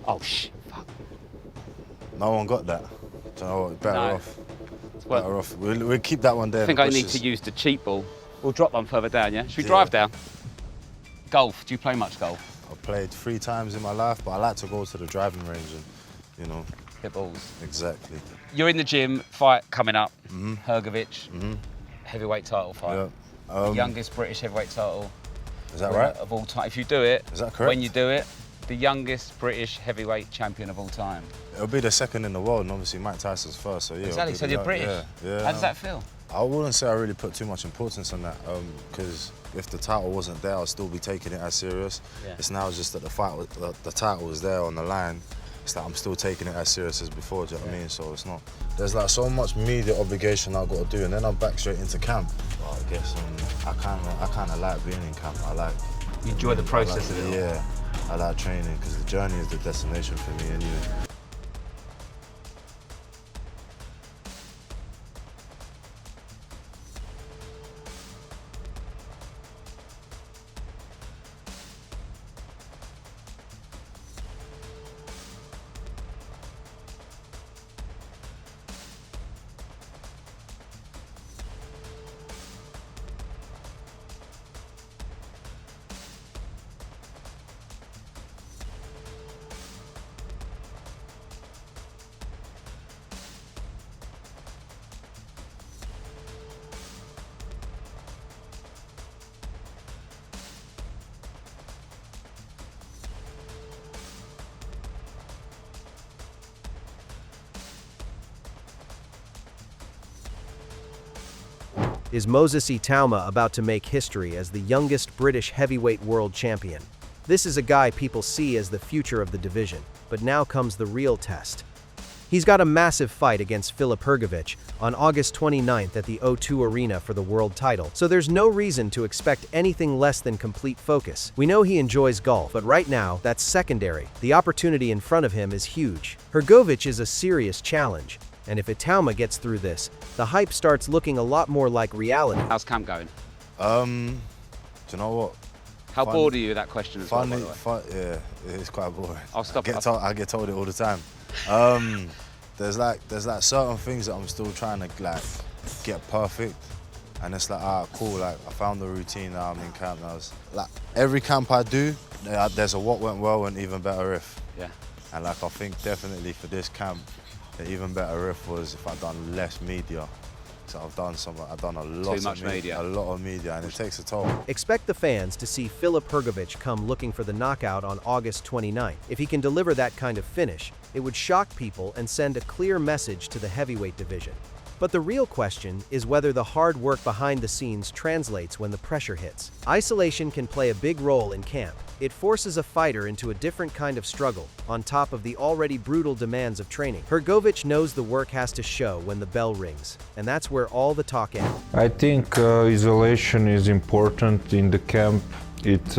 Oh, shit. Fuck. No one got that. Do you know what? Better No. off. Well, Better off. We'll keep that one there. I think I need to use the cheap ball. We'll drop one further down, yeah? Should we drive down? Golf. Do you play much golf? I've played 3 times in my life, but I like to go to the driving range and, you know. Hit balls. Exactly. You're in the gym, fight coming up. Hrgovic, heavyweight title fight. Yeah. Youngest British heavyweight title. Is that right? Of all time. If you do it, Is that correct? when you do it, the youngest British heavyweight champion of all time. It'll be the second in the world, and obviously Mike Tyson's first, so yeah. Exactly, so you're British. Yeah. How does that feel? I wouldn't say I really put too much importance on that, because if the title wasn't there, I'd still be taking it as serious. Yeah. It's now just that the title was there on the line. It's like I'm still taking it as serious as before, do you know what I mean? So it's not, there's like so much media obligation I've got to do, and then I'm back straight into camp. Well, I guess I kind of like being in camp. You enjoy the process of it all? Yeah, I like training, because the journey is the destination for me anyway. Is Moses Itauma about to make history as the youngest British heavyweight world champion? This is a guy people see as the future of the division, but now comes the real test. He's got a massive fight against Filip Hrgovic on August 29th at the O2 Arena for the world title, so there's no reason to expect anything less than complete focus. We know he enjoys golf, but right now, that's secondary. The opportunity in front of him is huge. Hrgovic is a serious challenge, and if Itauma gets through this, the hype starts looking a lot more like reality. How's camp going? Do you know what? How bored are you of that question as well, by the way? Yeah, it's quite boring. I'll stop. I get told it all the time. There's like certain things that I'm still trying to like get perfect, and it's like, cool. Like I found the routine now. I'm in camp now. It's like every camp I do, there's a what went well and even better if. Yeah. And like I think definitely for this camp, the even better if was if I'd done less media. So I've done a lot of media, and it takes a toll. Expect the fans to see Filip Hrgovic come looking for the knockout on August 29th. If he can deliver that kind of finish, it would shock people and send a clear message to the heavyweight division. But the real question is whether the hard work behind the scenes translates when the pressure hits. Isolation can play a big role in camp. It forces a fighter into a different kind of struggle, on top of the already brutal demands of training. Hrgovic knows the work has to show when the bell rings, and that's where all the talk ends. I think isolation is important in the camp. It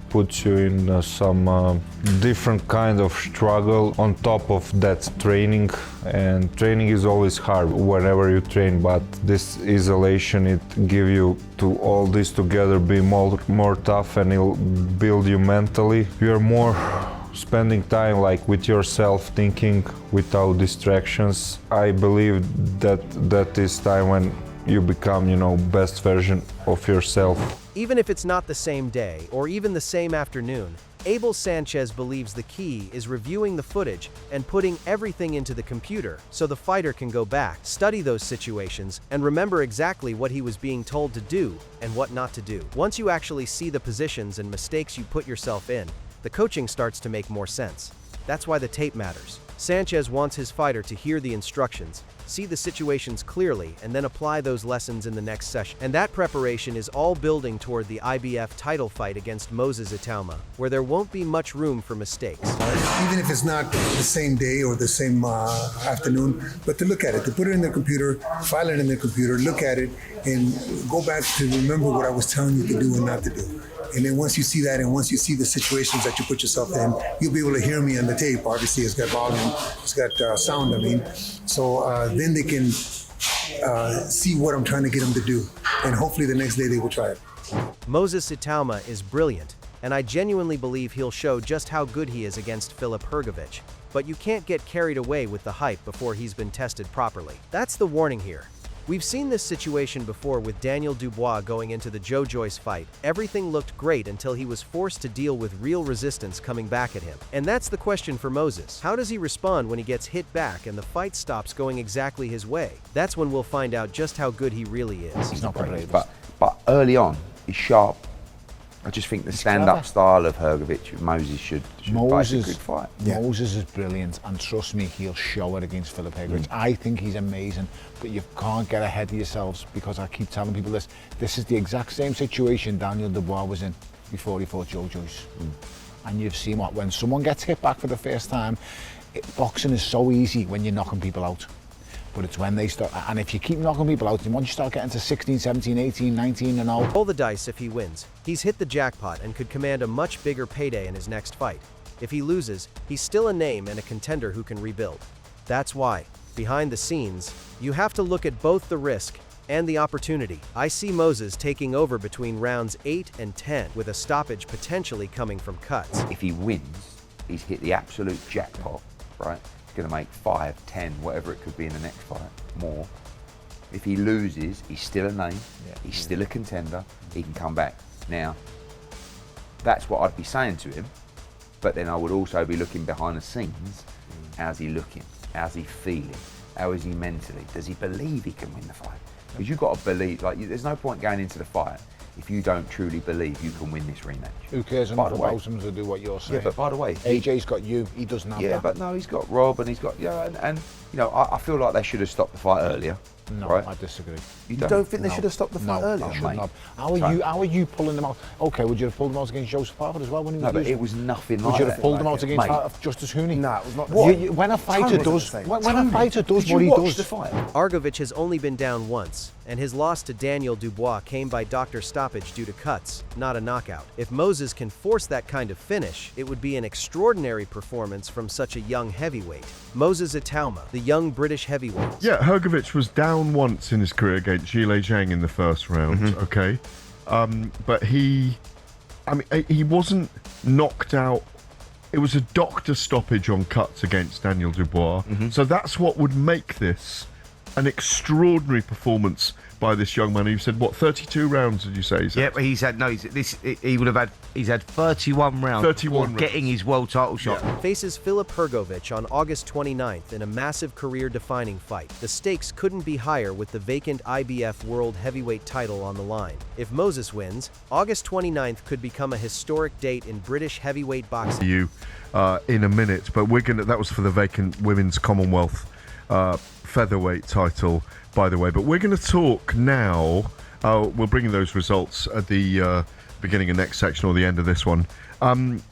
puts you in some different kind of struggle on top of that training, and training is always hard whenever you train, but this isolation, it gives you to all this together be more tough, and it'll build you mentally. You're more spending time like with yourself, thinking without distractions. I believe that is time when you become, best version of yourself. Even if it's not the same day, or even the same afternoon, Abel Sanchez believes the key is reviewing the footage and putting everything into the computer so the fighter can go back, study those situations, and remember exactly what he was being told to do and what not to do. Once you actually see the positions and mistakes you put yourself in, the coaching starts to make more sense. That's why the tape matters. Sanchez wants his fighter to hear the instructions, see the situations clearly, and then apply those lessons in the next session. And that preparation is all building toward the IBF title fight against Moses Itauma, where there won't be much room for mistakes. Even if it's not the same day or the same afternoon, but to look at it, to put it in the computer, file it in the computer, look at it, and go back to remember what I was telling you to do and not to do. And then once you see that, and once you see the situations that you put yourself in, you'll be able to hear me on the tape. Obviously, it's got volume, it's got sound, So then they can see what I'm trying to get them to do. And hopefully the next day they will try it. Moses Itauma is brilliant, and I genuinely believe he'll show just how good he is against Filip Hrgovic. But you can't get carried away with the hype before he's been tested properly. That's the warning here. We've seen this situation before with Daniel Dubois going into the Joe Joyce fight. Everything looked great until he was forced to deal with real resistance coming back at him. And that's the question for Moses. How does he respond when he gets hit back and the fight stops going exactly his way? That's when we'll find out just how good he really is. He's not great, but early on, he's sharp. I just think the stand-up style of Hrgovic, Moses should fight a good fight. Moses is brilliant, and trust me, he'll show it against Filip Hrgovic. I think he's amazing, but you can't get ahead of yourselves, because I keep telling people this. This is the exact same situation Daniel Dubois was in before he fought Joe Joyce. And you've seen what, when someone gets hit back for the first time, boxing is so easy when you're knocking people out. But it's when they start, and if you keep knocking people out, and once you start getting to 16, 17, 18, 19 and all. Roll the dice if he wins. He's hit the jackpot and could command a much bigger payday in his next fight. If he loses, he's still a name and a contender who can rebuild. That's why, behind the scenes, you have to look at both the risk and the opportunity. I see Moses taking over between rounds 8 and 10, with a stoppage potentially coming from cuts. If he wins, he's hit the absolute jackpot, right? Going to make 5, 10, whatever it could be in the next fight, more. If he loses, he's still a name, he's still a contender, he can come back. Now, that's what I'd be saying to him, but then I would also be looking behind the scenes. How's he looking? How's he feeling? How is he mentally? Does he believe he can win the fight? Because you've got to believe, like, there's no point going into the fight if you don't truly believe you can win this rematch. Who cares enough about him to do what you're saying? Yeah, but by the way, AJ's got you, he doesn't have that. Yeah, but no, he's got Rob, and he's got, and you know, I feel like they should have stopped the fight earlier. No, right? I disagree. You don't think they should have stopped the fight earlier? No, shouldn't have. How are you pulling them out? Okay, would you have pulled them out against Joseph Parker as well when he was but it was nothing like that. Would you have pulled them out against Justice Hooney? No, it was not. When a fighter does what he does. Hrgovic has only been down once, and his loss to Daniel Dubois came by doctor stoppage due to cuts, not a knockout. If Moses can force that kind of finish, it would be an extraordinary performance from such a young heavyweight. Moses Itauma, the young British heavyweight. Yeah, Hrgovic was down once in his career against Zhile Zhang in the first round, okay? But he wasn't knocked out. It was a doctor stoppage on cuts against Daniel Dubois. So that's what would make this an extraordinary performance by this young man. You said, what, 32 rounds, did you say? Yeah, but he's had, he's had 31 rounds 31 rounds. Getting his world title shot. Faces Filip Hrgovic on August 29th in a massive career-defining fight. The stakes couldn't be higher with the vacant IBF World Heavyweight title on the line. If Moses wins, August 29th could become a historic date in British heavyweight boxing. In a minute, but that was for the vacant Women's Commonwealth featherweight title, by the way. But we're going to talk now. We'll bring you those results at the beginning of next section or the end of this one.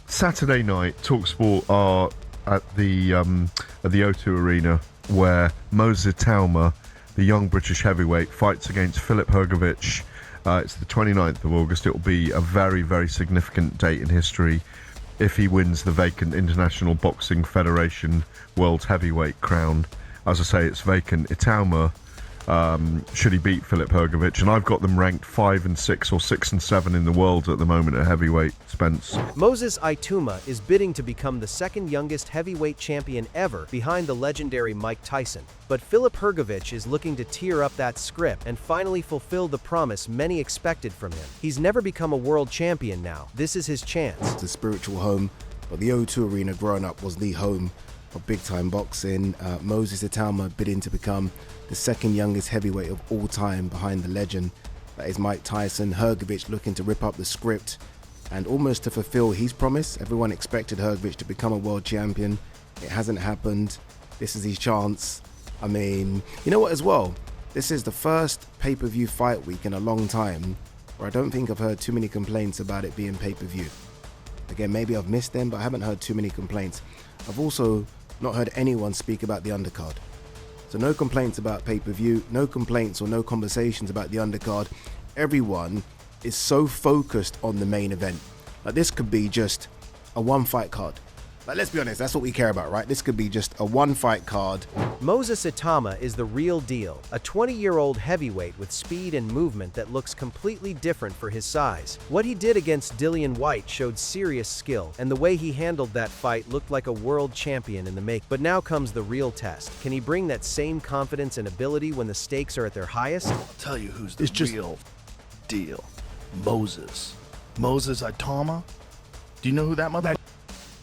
Saturday night, TalkSport are at the O2 Arena, where Moses Itauma, the young British heavyweight, fights against Filip Hrgovic. It's the 29th of August. It will be a very, very significant date in history if he wins the vacant International Boxing Federation World Heavyweight crown. As I say, it's vacant. Itauma, should he beat Filip Hrgovic, and I've got them ranked 5 and 6 or 6 and 7 in the world at the moment at heavyweight, Spence. Moses Itauma is bidding to become the second youngest heavyweight champion ever, behind the legendary Mike Tyson. But Filip Hrgovic is looking to tear up that script and finally fulfill the promise many expected from him. He's never become a world champion now. This is his chance. The spiritual home, but the O2 Arena growing up was the home of big-time boxing. Moses Itauma bidding to become the second youngest heavyweight of all time behind the legend that is Mike Tyson. Hrgovic looking to rip up the script and almost to fulfill his promise. Everyone expected Hrgovic to become a world champion. It hasn't happened. This is his chance. I mean, you know what as well? This is the first pay-per-view fight week in a long time where I don't think I've heard too many complaints about it being pay-per-view. Again, maybe I've missed them, but I haven't heard too many complaints. I've also not heard anyone speak about the undercard. So no complaints about pay-per-view, no complaints or no conversations about the undercard. Everyone is so focused on the main event. Like, this could be just a one-fight card. Like, let's be honest, that's what we care about, right? This could be just a one-fight card. Moses Itauma is the real deal, a 20-year-old heavyweight with speed and movement that looks completely different for his size. What he did against Dillian Whyte showed serious skill, and the way he handled that fight looked like a world champion in the make. But now comes the real test. Can he bring that same confidence and ability when the stakes are at their highest? I'll tell you who's the real deal. Moses Itauma. Do you know who that mother?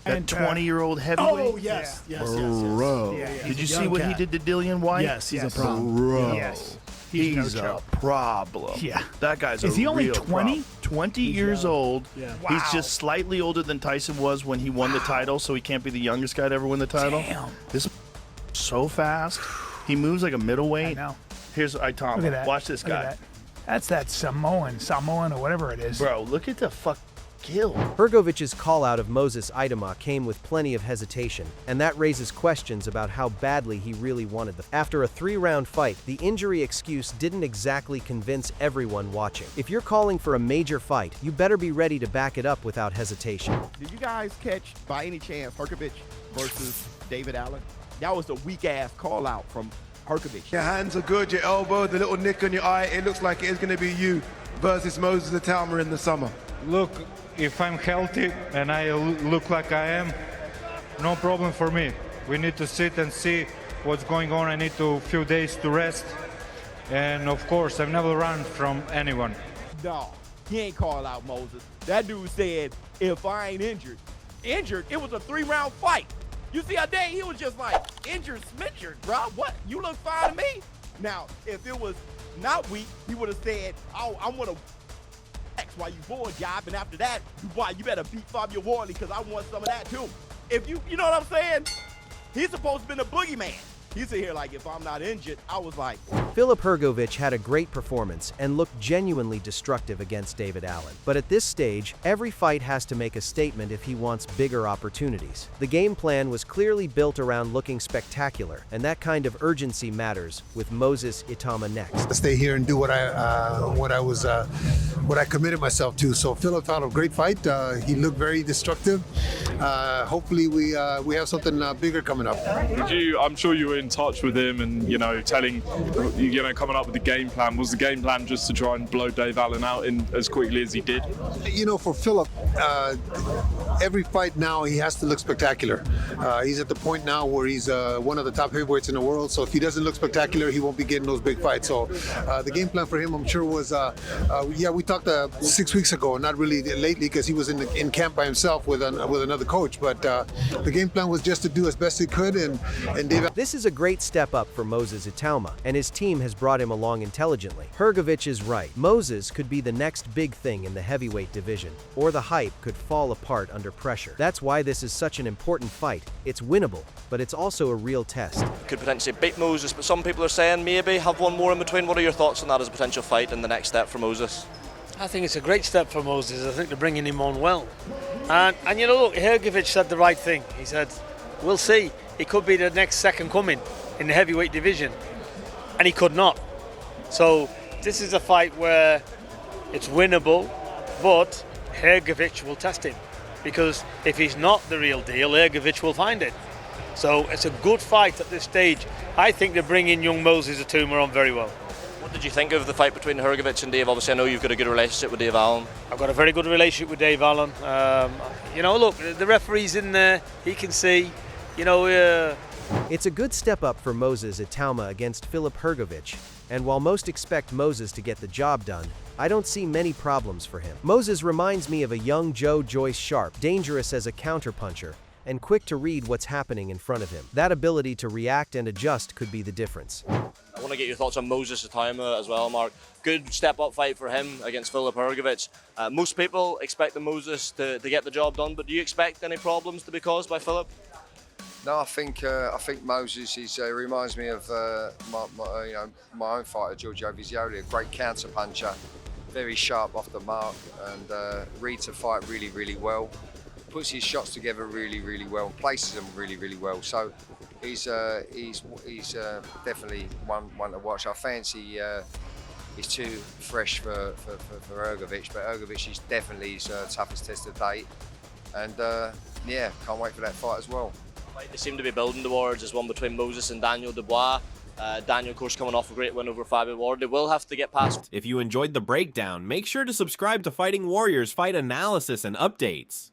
That 20-year-old heavyweight? Oh, yes. Bro. Did you see what he did to Dillian Whyte? Yes, he's a problem. Bro. Yes. He's a problem. Yeah. That guy's a real Is he only 20? problem. 20 years old. Yeah. He's Wow. just slightly older than Tyson was when he won the title, so he can't be the youngest guy to ever win the title. Damn. This so fast. He moves like a middleweight. I know. Here's Itauma. Look at that. Watch this Look at guy. that. That's that Samoan or whatever it is. Bro, look at the fuck kill. Hrgovic's call-out of Moses Itauma came with plenty of hesitation, and that raises questions about how badly he really wanted the. After a 3-round fight, the injury excuse didn't exactly convince everyone watching. If you're calling for a major fight, you better be ready to back it up without hesitation. Did you guys catch, by any chance, Hrgovic versus David Allen? That was a weak-ass call-out from Hrgovic. Your hands are good, your elbow, the little nick on your eye, it looks like it is going to be you versus Moses Itauma in the summer. Look, if I'm healthy and I look like I am, no problem for me. We need to sit and see what's going on. I need a few days to rest. And of course, I've never run from anyone. No, he ain't call out Moses. That dude said, if I ain't injured, it was a 3-round fight. You see how dang he was just like, injured, bro. What? You look fine to me. Now, if it was not weak, he would have said, oh, I'm gonna while you board job, and after that, you better beat Fabio Wardley because I want some of that too. If you know what I'm saying? He's supposed to be the boogeyman. He's here like, if I'm not injured, I was like. Filip Hrgović had a great performance and looked genuinely destructive against David Allen. But at this stage, every fight has to make a statement if he wants bigger opportunities. The game plan was clearly built around looking spectacular, and that kind of urgency matters with Moses Itauma next. Stay here and do what I committed myself to. So Filip had a great fight. He looked very destructive. Hopefully we have something bigger coming up. I'm sure you were in touch with him and, coming up with the game plan. Was the game plan just to try and blow Dave Allen out in as quickly as he did? For Filip, every fight now he has to look spectacular. He's at the point now where he's one of the top heavyweights in the world. So if he doesn't look spectacular, he won't be getting those big fights. So the game plan for him, I'm sure, was we talked 6 weeks ago, not really lately because he was in camp by himself with another coach. But the game plan was just to do as best he could. And Dave. This is a great step up for Moses Itauma, and his team has brought him along intelligently. Hrgović is right. Moses could be the next big thing in the heavyweight division, or the hype could fall apart under pressure. That's why this is such an important fight. It's winnable, but it's also a real test. Could potentially beat Moses, but some people are saying maybe have one more in between. What are your thoughts on that as a potential fight and the next step for Moses? I think it's a great step for Moses. I think they're bringing him on well. And look, Hrgović said the right thing. He said, we'll see. He could be the next second coming in the heavyweight division. And he could not. So this is a fight where it's winnable, but Hrgović will test him. Because if he's not the real deal, Hrgović will find it. So it's a good fight at this stage. I think they're bringing young Moses Itauma on very well. What did you think of the fight between Hrgović and Dave? Obviously, I know you've got a good relationship with Dave Allen. I've got a very good relationship with Dave Allen. Look, the referee's in there. He can see. It's a good step up for Moses Itauma against Filip Hrgović, and while most expect Moses to get the job done, I don't see many problems for him. Moses reminds me of a young Joe Joyce Sharp, dangerous as a counterpuncher, and quick to read what's happening in front of him. That ability to react and adjust could be the difference. I want to get your thoughts on Moses Itauma as well, Mark. Good step-up fight for him against Filip Hrgović. Most people expect the Moses to get the job done, but do you expect any problems to be caused by Filip? No, I think Moses reminds me of my own fighter, Giorgio Vizioli, a great counter puncher, very sharp off the mark, and reads a fight really, really well. Puts his shots together really, really well, places them really, really well. So he's definitely one to watch. I fancy he's too fresh for Hrgović, but Hrgović is definitely his toughest test to date. And yeah, can't wait for that fight as well. They seem to be building towards is one between Moses and Daniel Dubois. Daniel, of course, coming off a great win over Fabio Ward. They will have to get past. If you enjoyed the breakdown, make sure to subscribe to Fighting Warriors Fight Analysis and Updates.